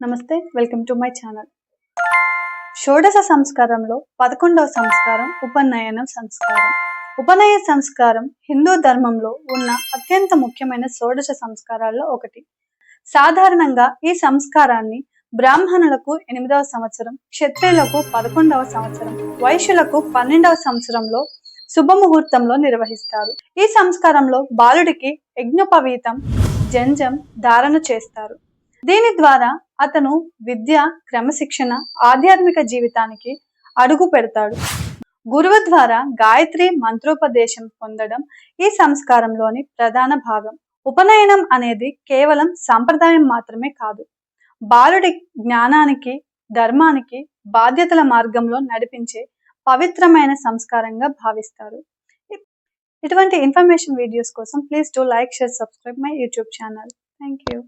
నమస్తే, welcome to my channel. షోడశ సంస్కారంలో 11వ సంస్కారం ఉపనయనం సంస్కారం. ఉపనయన సంస్కారం హిందూ ధర్మంలో ఉన్న అత్యంత ముఖ్యమైన షోడశ సంస్కారాల్లో ఒకటి. సాధారణంగా ఈ సంస్కారాన్ని బ్రాహ్మణులకు 8వ సంవత్సరం, క్షత్రియులకు 11వ సంవత్సరం, వైశ్యులకు 12వ సంవత్సరంలో శుభముహూర్తంలో నిర్వహిస్తారు. ఈ సంస్కారంలో బాలుడికి యజ్ఞోపవీతం జంజం ధారణ చేస్తారు. దీని ద్వారా అతను విద్య, క్రమశిక్షణ, ఆధ్యాత్మిక జీవితానికి అడుగు పెడతాడు. గురువు ద్వారా గాయత్రి మంత్రోపదేశం పొందడం ఈ సంస్కారంలోని ప్రధాన భాగం. ఉపనయనం అనేది కేవలం సంప్రదాయం మాత్రమే కాదు, బాలుడి జ్ఞానానికి, ధర్మానికి, బాధ్యతల మార్గంలో నడిపించే పవిత్రమైన సంస్కారంగా భావిస్తారు. ఇటువంటి ఇన్ఫర్మేషన్ వీడియోస్ కోసం please do like, share, subscribe my YouTube channel. Thank you.